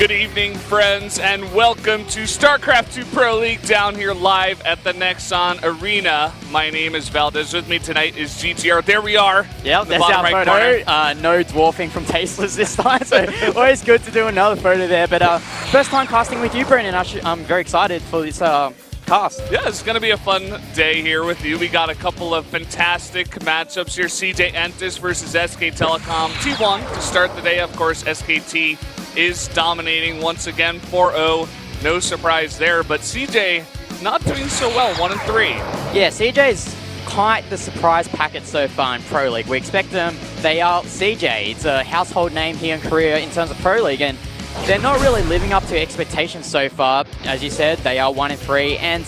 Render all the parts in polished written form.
Good evening, friends, and welcome to Starcraft 2 Pro League down here live at the Nexon Arena. My name is Valdez. With me tonight is GTR. There we are. Yep, there's our photo. No dwarfing from Tasteless this time, so always good to do another photo there. But first time casting with you, Brennan. I'm very excited for this cast. Yeah, it's going to be a fun day here with you. We got a couple of fantastic matchups here. CJ Entis versus SK Telecom. T1 to start the day. Of course, SKT is dominating once again, 4-0. No surprise there, but CJ not doing so well, 1-3. Yeah, CJ's quite the surprise packet so far in Pro League. We expect them. They are CJ. It's a household name here in Korea in terms of Pro League, and they're not really living up to expectations so far. As you said, they are 1-3, and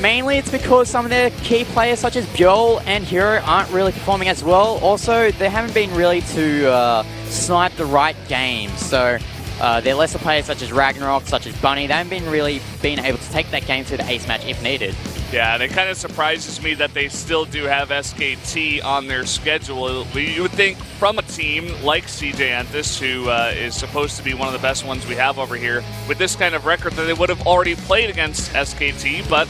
mainly it's because some of their key players such as ByuL and Hero aren't really performing as well. Also, they haven't been really to snipe the right games. So their lesser players such as Ragnarok, such as Bunny, they haven't really been able to take that game to the ace match if needed. Yeah, and it kind of surprises me that they still do have SKT on their schedule. You would think from a team like CJ Entis, who is supposed to be one of the best ones we have over here, with this kind of record, that they would have already played against SKT, but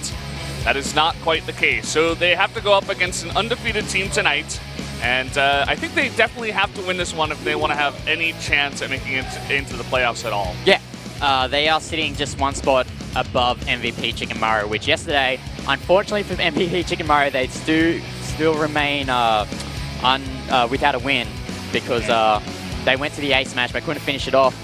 that is not quite the case. So they have to go up against an undefeated team tonight, and I think they definitely have to win this one if they want to have any chance at making it into the playoffs at all. Yeah, they are sitting just one spot above MVP Chicken Mario, which yesterday, unfortunately for MVP Chicken Mario, they still remain without a win because they went to the ace match but couldn't finish it off,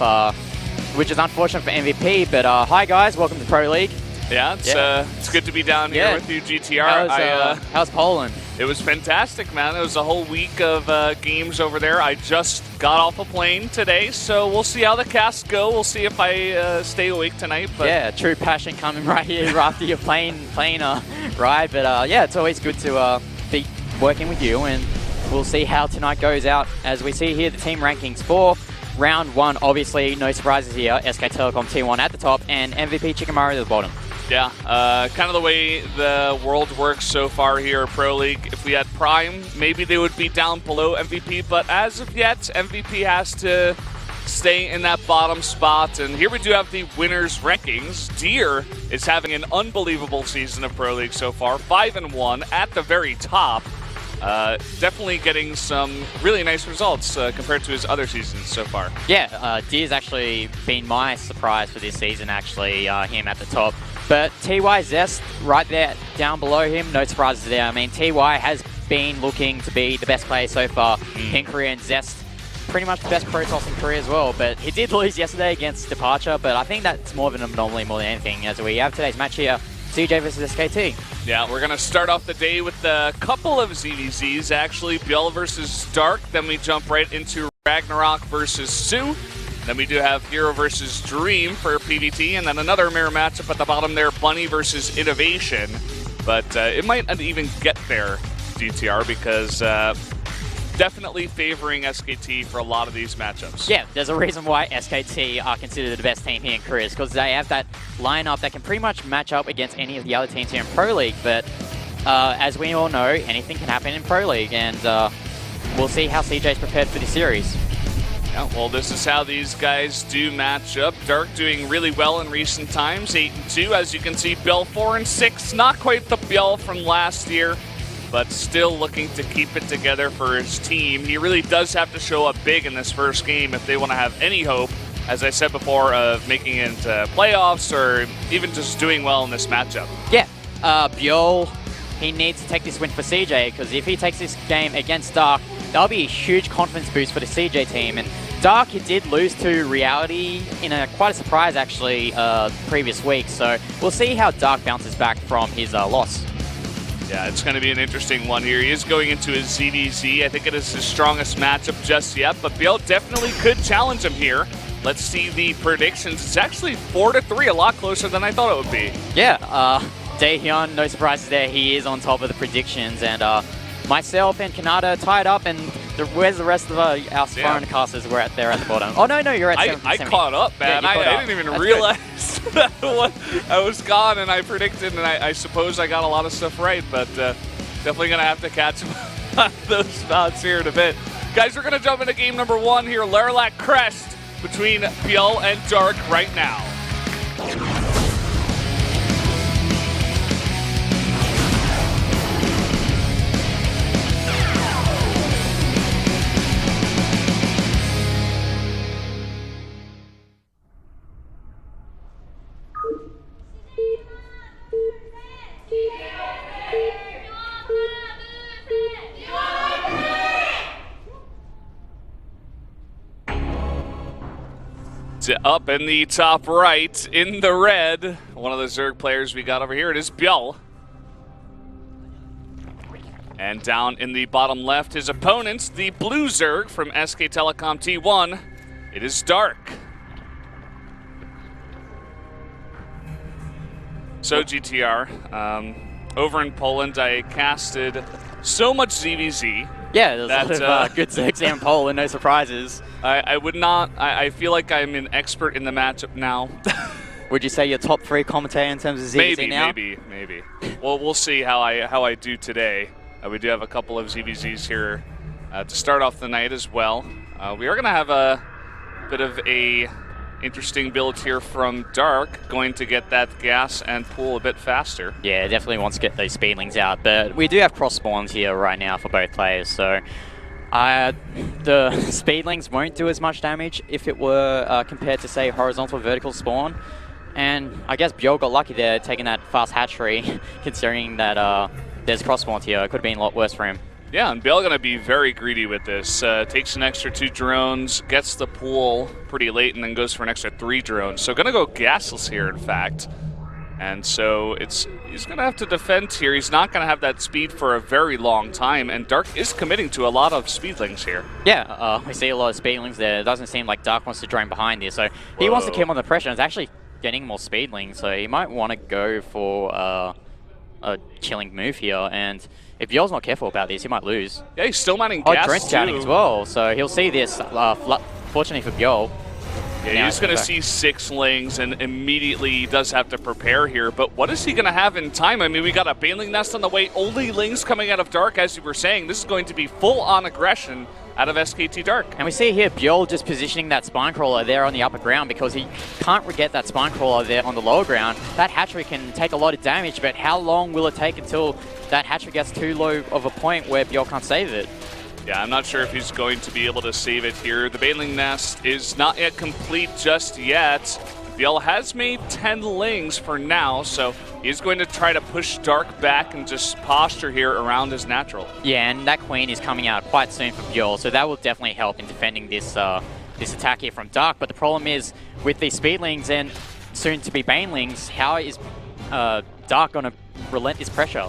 which is unfortunate for MVP. But hi guys, welcome to Pro League. Yeah, it's good to be down here with you, GTR. How's Poland? It was fantastic, man. It was a whole week of games over there. I just got off a plane today, so we'll see how the casts go. We'll see if I stay awake tonight. But yeah, true passion coming right here after your plane ride. But yeah, it's always good to be working with you, and we'll see how tonight goes out. As we see here, the team rankings for round one, obviously no surprises here. SK Telecom T1 at the top, and MVP Chicken Mario at the bottom. Yeah, kind of the way the world works so far here at Pro League. If we had Prime, maybe they would be down below MVP, but as of yet, MVP has to stay in that bottom spot. And here we do have the winners rankings. Deer is having an unbelievable season of Pro League so far, 5-1 at the very top. Definitely getting some really nice results compared to his other seasons so far. Yeah, Deer's actually been my surprise for this season, actually, him at the top. But TY Zest right there down below him, no surprises there. I mean, TY has been looking to be the best player so far in Korea, and Zest pretty much the best Protoss in Korea as well. But he did lose yesterday against Departure, but I think that's more of an anomaly more than anything, as we have today's match here, CJ versus SKT. Yeah, we're going to start off the day with a couple of ZVZs, actually. ByuL versus Dark, then we jump right into Ragnarok versus Sue. Then we do have Hero versus Dream for PvT, and then another mirror matchup at the bottom there, Bunny versus Innovation. But it might not even get there, GTR, because definitely favoring SKT for a lot of these matchups. Yeah, there's a reason why SKT are considered the best team here in Korea, because they have that lineup that can pretty much match up against any of the other teams here in Pro League. But as we all know, anything can happen in Pro League, and we'll see how CJ's prepared for the series. Yeah, well, this is how these guys do match up. Dark doing really well in recent times, 8-2. As you can see, ByuL 4-6. Not quite the ByuL from last year, but still looking to keep it together for his team. He really does have to show up big in this first game if they want to have any hope, as I said before, of making it into playoffs or even just doing well in this matchup. Yeah, ByuL, he needs to take this win for CJ, because if he takes this game against Dark, that'll be a huge confidence boost for the CJ team. And Dark, he did lose to Reality in quite a surprise, actually, previous week. So we'll see how Dark bounces back from his loss. Yeah, it's going to be an interesting one here. He is going into his ZDZ. I think it is his strongest matchup just yet, but ByuL definitely could challenge him here. Let's see the predictions. It's actually 4-3, a lot closer than I thought it would be. Yeah, Daehyun, no surprises there. He is on top of the predictions, and myself and Kanata tied up, and where's the rest of our foreign casters? We're there at the bottom. Oh, no, you're at 70. I caught up, man. Yeah, I didn't even realize that I was gone, and I predicted, and I suppose I got a lot of stuff right, but definitely going to have to catch those spots here in a bit. Guys, we're going to jump into game number one here. Lerilak Crest between ByuL and Dark right now. Up in the top right, in the red, one of the Zerg players we got over here, it is ByuL. And down in the bottom left, his opponents, the blue Zerg from SK Telecom T1, it is Dark. So GTR, over in Poland, I casted so much ZVZ. Yeah, there's a lot of good Zergs in Poland, no surprises. I would not, I feel like I'm an expert in the matchup now. Would you say you're top 3 commentator in terms of ZVZ now? Maybe. Well, we'll see how I do today. We do have a couple of ZVZs here to start off the night as well. We are going to have a bit of a interesting build here from Dark, going to get that gas and pool a bit faster. Yeah, definitely wants to get those speedlings out, but we do have cross spawns here right now for both players, so the speedlings won't do as much damage if it were compared to, say, horizontal vertical spawn. And I guess ByuL got lucky there taking that fast hatchery, considering that there's cross spawns here. It could have been a lot worse for him. Yeah, and ByuL going to be very greedy with this. Takes an extra 2 drones, gets the pool pretty late, and then goes for an extra 3 drones. So going to go gasless here, in fact. And so he's going to have to defend here. He's not going to have that speed for a very long time, and Dark is committing to a lot of speedlings here. Yeah, we see a lot of speedlings there. It doesn't seem like Dark wants to drone behind here, so he wants to keep him on the pressure. It's actually getting more speedlings, so he might want to go for a killing move here, and if ByuL's not careful about this, he might lose. Yeah, he's still mining gas, drone's downing as well, so he'll see this, fortunately for ByuL. Yeah, he's going to see 6 lings, and immediately he does have to prepare here. But what is he going to have in time? I mean, we got a Baneling Nest on the way, only lings coming out of Dark, as you were saying. This is going to be full-on aggression out of SKT Dark. And we see here ByuL just positioning that spine crawler there on the upper ground because he can't get that spine crawler there on the lower ground. That hatchery can take a lot of damage, but how long will it take until that hatchery gets too low of a point where ByuL can't save it? Yeah, I'm not sure if he's going to be able to save it here. The Baneling Nest is not yet complete just yet. ByuL has made 10 lings for now, so he's going to try to push Dark back and just posture here around his natural. Yeah, and that Queen is coming out quite soon for ByuL, so that will definitely help in defending this this attack here from Dark. But the problem is, with these speedlings and soon-to-be Banelings, how is Dark going to relent this pressure?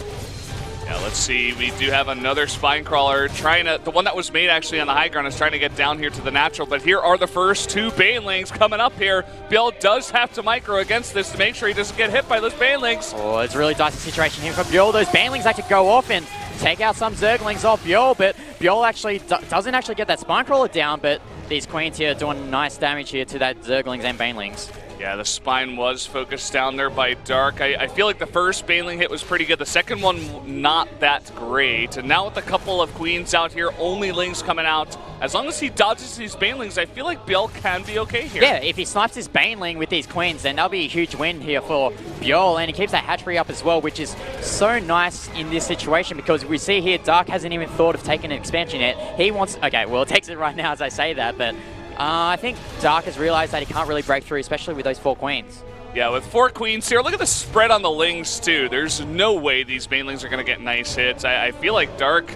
Yeah, let's see. We do have another spine crawler trying to, the one that was made actually on the high ground is trying to get down here to the natural, but here are the first 2 Banelings coming up here. ByuL does have to micro against this to make sure he doesn't get hit by those Banelings. Oh, it's a really dicey situation here for ByuL. Those Banelings like to go off and take out some Zerglings off ByuL, but ByuL actually doesn't actually get that spine crawler down, but these Queens here doing nice damage here to that Zerglings and Banelings. Yeah, the spine was focused down there by Dark. I feel like the first Baneling hit was pretty good. The second one, not that great. And now with a couple of Queens out here, only Lings coming out. As long as he dodges these Banelings, I feel like ByuL can be okay here. Yeah, if he snipes his Baneling with these Queens, then that'll be a huge win here for ByuL. And he keeps that hatchery up as well, which is so nice in this situation because we see here Dark hasn't even thought of taking an expansion yet. He wants, okay, well, it takes it right now as I say that, but I think Dark has realized that he can't really break through, especially with those 4 Queens. Yeah, with 4 Queens here, look at the spread on the Lings too. There's no way these Banelings are going to get nice hits. I feel like Dark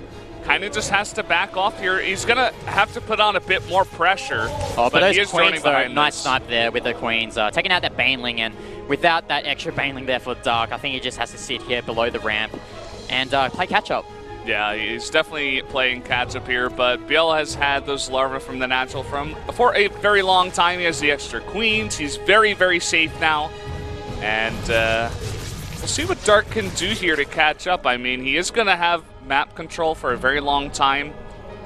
kind of just has to back off here. He's going to have to put on a bit more pressure. Oh, but those Queens, though, nice snipe there with the Queens. Taking out that Baneling, and without that extra Baneling there for Dark, I think he just has to sit here below the ramp and play catch-up. Yeah, he's definitely playing catch-up here, but ByuL has had those larvae from the natural for a very long time. He has the extra Queens. He's very, very safe now. And we'll see what Dark can do here to catch up. I mean, he is going to have map control for a very long time,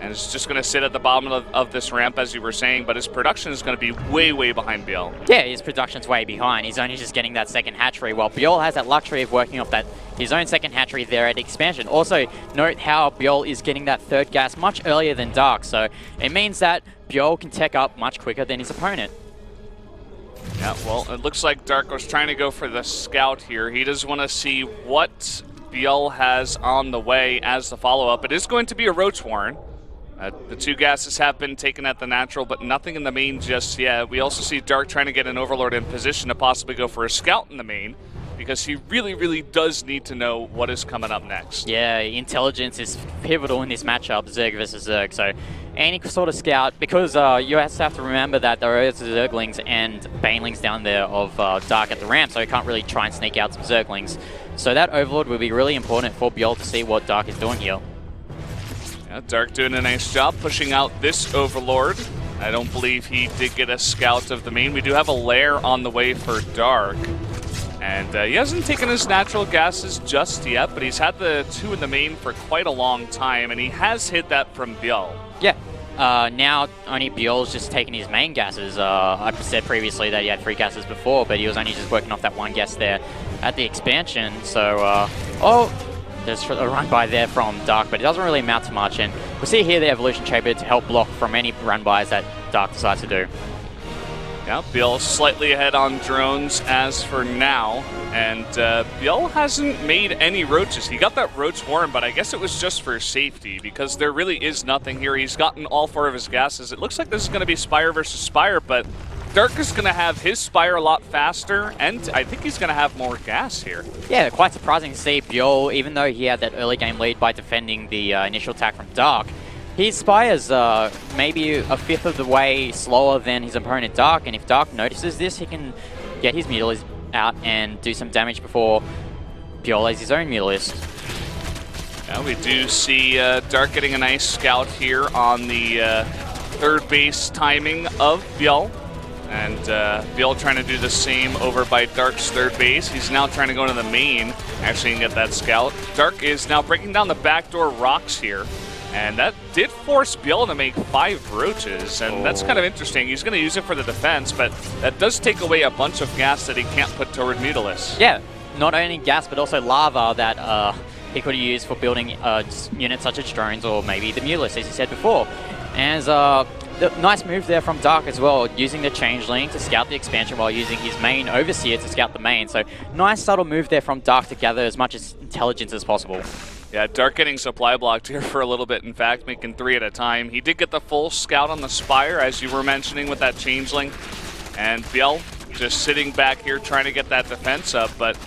and is just going to sit at the bottom of this ramp, as you were saying, but his production is going to be way, way behind ByuL. Yeah, his production's way behind. He's only just getting that second hatchery, while ByuL has that luxury of working off that his own second hatchery there at expansion. Also, note how ByuL is getting that third gas much earlier than Dark, so it means that ByuL can tech up much quicker than his opponent. Yeah, well, it looks like Dark was trying to go for the scout here. He does want to see what ByuL has on the way as the follow-up. It is going to be a Roach Warren. The 2 gases have been taken at the natural, but nothing in the main just yet. We also see Dark trying to get an Overlord in position to possibly go for a scout in the main, because he really, really does need to know what is coming up next. Yeah, intelligence is pivotal in this matchup, Zerg versus Zerg. So any sort of scout, because you have to remember that there are Zerglings and Banelings down there of Dark at the ramp, so he can't really try and sneak out some Zerglings. So that Overlord will be really important for ByuL to see what Dark is doing here. Yeah, Dark doing a nice job pushing out this Overlord. I don't believe he did get a scout of the main. We do have a lair on the way for Dark. And he hasn't taken his natural gases just yet, but he's had the 2 in the main for quite a long time, and he has hit that from ByuL. Yeah. Now only ByuL's just taking his main gases. I said previously that he had 3 gases before, but he was only just working off that 1 gas there at the expansion. So, there's a run by there from Dark, but it doesn't really amount to much. And we'll see here the Evolution Chamber to help block from any run bys that Dark decides to do. Yeah, ByuL slightly ahead on drones as for now, and ByuL hasn't made any roaches. He got that Roach Warren, but I guess it was just for safety, because there really is nothing here. He's gotten all 4 of his gases. It looks like this is going to be Spire versus Spire, but Dark is going to have his Spire a lot faster, and I think he's going to have more gas here. Yeah, quite surprising to see ByuL, even though he had that early game lead by defending the initial attack from Dark, his Spire's maybe a 5th of the way slower than his opponent Dark, and if Dark notices this, he can get his Mutalisk out and do some damage before ByuL has his own Mutalisk. Yeah, we do see Dark getting a nice scout here on the third base timing of ByuL. And ByuL trying to do the same over by Dark's third base. He's now trying to go into the main, actually, and get that scout. Dark is now breaking down the backdoor rocks here. And that did force ByuL to make 5 roaches, and that's kind of interesting. He's going to use it for the defense, but that does take away a bunch of gas that he can't put toward Mutalisk. Yeah, not only gas, but also lava that he could use for building units such as drones or maybe the Mutalisk, as you said before. And the nice move there from Dark as well, using the Changeling to scout the expansion while using his main Overseer to scout the main. So nice subtle move there from Dark to gather as much intelligence as possible. Yeah, Dark getting supply blocked here for a little bit, in fact, making 3 at a time. He did get the full scout on the Spire, as you were mentioning with that Changeling. And ByuL just sitting back here trying to get that defense up, but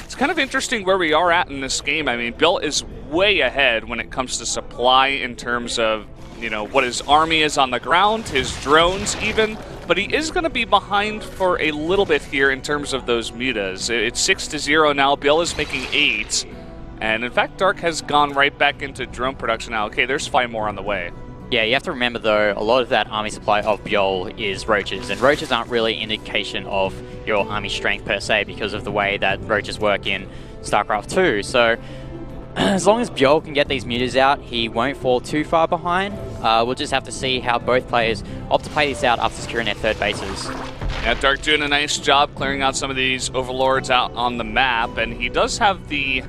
it's kind of interesting where we are at in this game. I mean, ByuL is way ahead when it comes to supply in terms of, you know, what his army is on the ground, his drones even, but he is going to be behind for a little bit here in terms of those mutas. It's 6-0 now. ByuL is making 8. And in fact, Dark has gone right back into drone production now. Okay, there's 5 more on the way. Yeah, you have to remember though, a lot of that army supply of ByuL is roaches, and roaches aren't really an indication of your army strength per se because of the way that roaches work in Starcraft 2. So as long as ByuL can get these mutas out, he won't fall too far behind. We'll just have to see how both players opt to play this out after securing their third bases. Yeah, Dark doing a nice job clearing out some of these overlords out on the map, and he does have the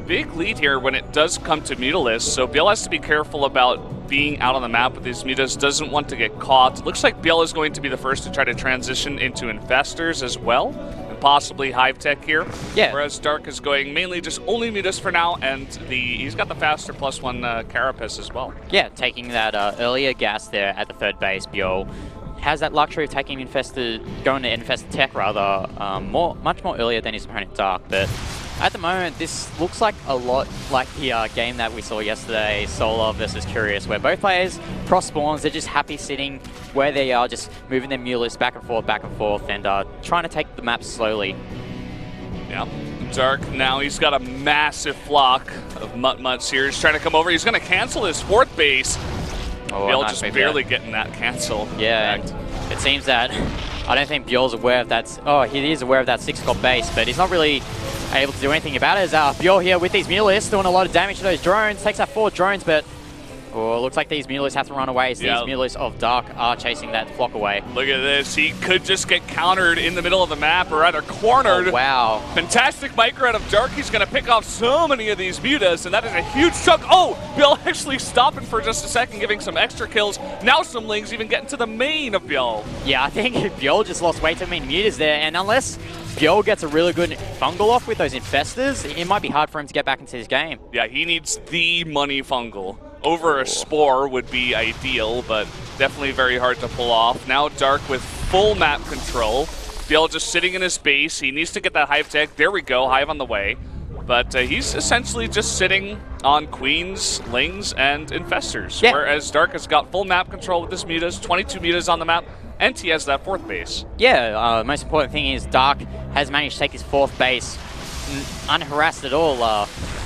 big lead here when it does come to Mutalisk, so ByuL has to be careful about being out on the map with these mutas, doesn't want to get caught. Looks like ByuL is going to be the first to try to transition into Infestors as well, and possibly Hive Tech here. Yeah. Whereas Dark is going mainly just only mutas for now, and he's got the faster +1 Carapace as well. Yeah, taking that earlier gas there at the third base, ByuL has that luxury of taking going to Infested Tech rather, much more earlier than his opponent Dark, but at the moment, this looks like a lot like the game that we saw yesterday, Solar versus Curious, where both players cross spawns, they're just happy sitting where they are, just moving their Mutalisk back and forth, and trying to take the map slowly. Yep. Dark now, he's got a massive flock of Mutt-Mutts here. He's trying to come over. He's going to cancel his 4th base. ByuL nice just barely getting that cancel. Yeah, and it seems that I don't think ByuL's aware of that. Oh, he is aware of that 6-cop base, but he's not really able to do anything about it. As ByuL here with these Mutalisks doing a lot of damage to those drones. Takes out 4 drones, but Oh, looks like these Mutas have to run away. So these Mutas of Dark are chasing that flock away. Look at this. He could just get countered in the middle of the map, or rather cornered. Oh, wow. Fantastic micro out of Dark. He's going to pick off so many of these Mutas, and that is a huge chunk. Oh, ByuL actually stopping for just a second, giving some extra kills. Now some Lings even getting to the main of ByuL. Yeah, I think ByuL just lost way too many Mutas there, and unless ByuL gets a really good fungal off with those infestors, it might be hard for him to get back into his game. Yeah, he needs the money fungal. Over a Spore would be ideal, but definitely very hard to pull off. Now Dark with full map control. ByuL just sitting in his base. He needs to get that Hive tech. There we go, Hive on the way. But he's essentially just sitting on Queens, Lings, and Infestors. Yeah. Whereas Dark has got full map control with his Mutas, 22 Mutas on the map, and he has that 4th base. Yeah, most important thing is Dark has managed to take his 4th base unharassed at all.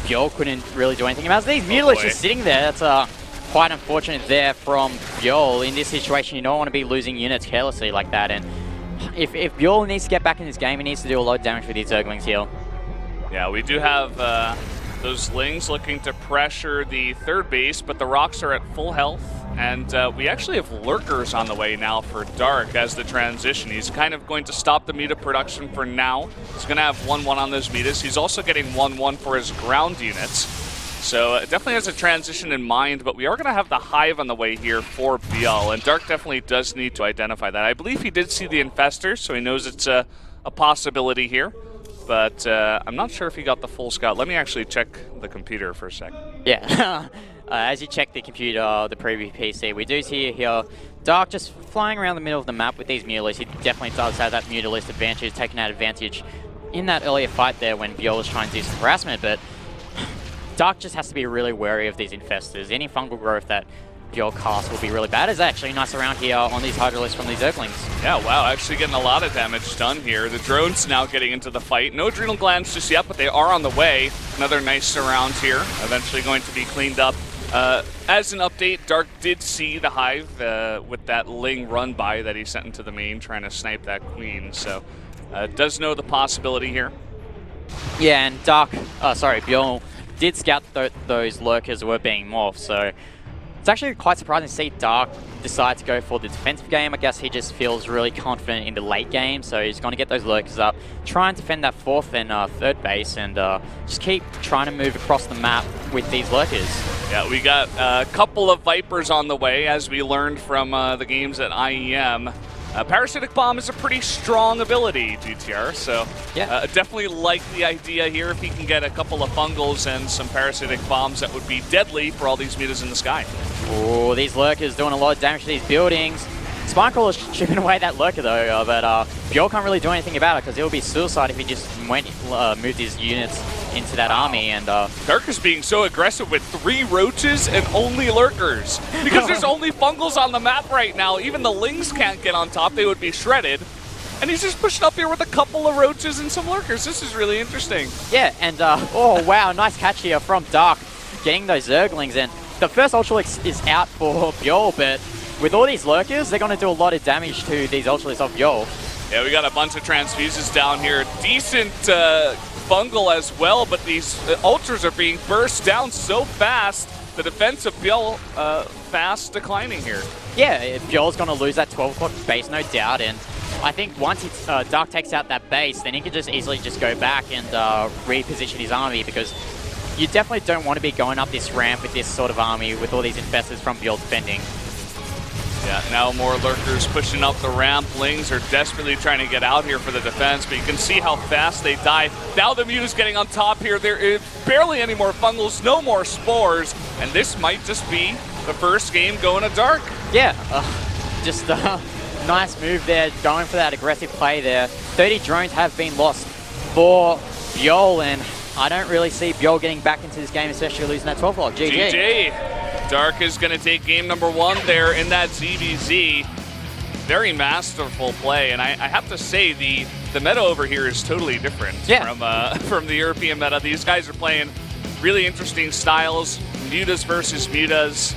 ByuL couldn't really do anything about it. These Mutas just sitting there. That's quite unfortunate there from ByuL. In this situation, you don't want to be losing units carelessly like that. And if ByuL needs to get back in this game, he needs to do a lot of damage with these Zerglings here. Yeah, we do have those Lings looking to pressure the 3rd base, but the Rocks are at full health. And we actually have Lurkers on the way now for Dark as the transition. He's kind of going to stop the Muta production for now. He's going to have 1-1 on those Mutas. He's also getting 1-1 for his ground units. So definitely has a transition in mind, but we are going to have the Hive on the way here for ByuL. And Dark definitely does need to identify that. I believe he did see the Infestor, so he knows it's a possibility here. But I'm not sure if he got the full scout. Let me actually check the computer for a sec. Yeah. As you check the computer, the preview PC, we do see here Dark just flying around the middle of the map with these Mutalisks. He definitely does have that Mutalist advantage, taking that advantage in that earlier fight there when ByuL was trying to do some harassment, but Dark just has to be really wary of these Infestors. Any fungal growth that ByuL casts will be really bad. It's actually nice around here on these Hydralisks from these Zerglings. Yeah, wow, actually getting a lot of damage done here. The drones now getting into the fight. No Adrenal Glands just yet, but they are on the way. Another nice surround here, eventually going to be cleaned up. As an update, Dark did see the Hive with that Ling run by that he sent into the main, trying to snipe that Queen. So, does know the possibility here. Yeah, and ByuL did scout those Lurkers were being morphed. So, it's actually quite surprising to see Dark decide to go for the defensive game. I guess he just feels really confident in the late game, so he's going to get those Lurkers up, try and defend that 4th and 3rd base, and just keep trying to move across the map with these Lurkers. Yeah, we got a couple of Vipers on the way, as we learned from the games at IEM. Parasitic Bomb is a pretty strong ability, GTR, so yeah. Definitely like the idea here if he can get a couple of Fungals and some Parasitic Bombs that would be deadly for all these Mutas in the sky. Oh, these Lurkers doing a lot of damage to these buildings. Spinecrawler's chipping away that Lurker though, but ByuL can't really do anything about it because it would be suicide if he just moved his units into that army. And Dark is being so aggressive with 3 Roaches and only Lurkers because there's only Fungals on the map right now. Even the Lings can't get on top; they would be shredded. And he's just pushing up here with a couple of Roaches and some Lurkers. This is really interesting. Yeah, and oh wow, nice catch here from Dark, getting those Zerglings. And the first Ultralisk is out for ByuL, but with all these Lurkers, they're going to do a lot of damage to these Ultralisks of ByuL. Yeah, we got a bunch of Transfuses down here. Decent fungal as well, but these Ultras are being burst down so fast. The defense of ByuL fast declining here. Yeah, ByuL's going to lose that 12 o'clock base, no doubt. And I think once Dark takes out that base, then he can just easily just go back and reposition his army, because you definitely don't want to be going up this ramp with this sort of army with all these Infestors from ByuL defending. Yeah, now more Lurkers pushing up the ramp. Lings are desperately trying to get out here for the defense, but you can see how fast they die. Now the Muta's getting on top here. There is barely any more Fungals, no more Spores, and this might just be the first game going to Dark. Yeah, just nice move there, going for that aggressive play there. 30 drones have been lost for ByuL, and I don't really see ByuL getting back into this game, especially losing that 12 block. GG. Dark is going to take game number 1 there in that ZVZ. Very masterful play, and I have to say the meta over here is totally different from the European meta. These guys are playing really interesting styles, Mutas versus Mutas,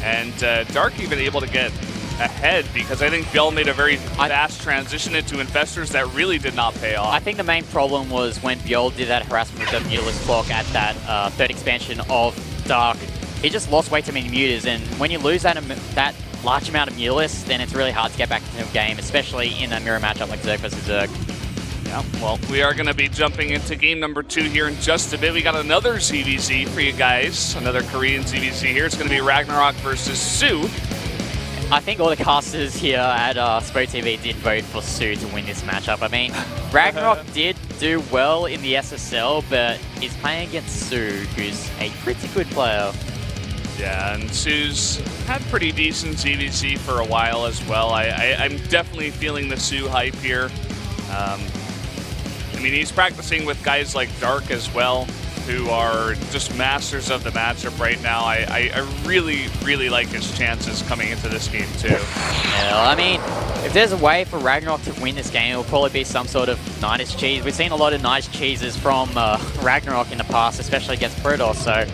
and Dark even able to get ahead because I think ByuL made a very fast transition into Infestors that really did not pay off. I think the main problem was when ByuL did that harassment with the Mutalist block at that 3rd expansion of Dark. he just lost way too many mutas, and when you lose that large amount of mutalists, then it's really hard to get back into the game, especially in a mirror matchup like Zerg versus Zerg. Yeah, well, we are going to be jumping into game number 2 here in just a bit. We got another ZVZ for you guys, another Korean ZVZ here. It's going to be Ragnarok versus Sue. I think all the casters here at EsportsTV did vote for Sue to win this matchup. I mean, Ragnarok did do well in the SSL, but he's playing against Sue, who's a pretty good player. Yeah, and Sue's had pretty decent ZVZ for a while as well. I'm definitely feeling the Sue hype here. I mean, he's practicing with guys like Dark as well, who are just masters of the matchup right now. I really, really like his chances coming into this game too. Yeah, I mean, if there's a way for Ragnarok to win this game, it'll probably be some sort of nice cheese. We've seen a lot of nice cheeses from Ragnarok in the past, especially against Protoss, so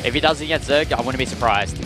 if he does it against Zerg, I wouldn't be surprised.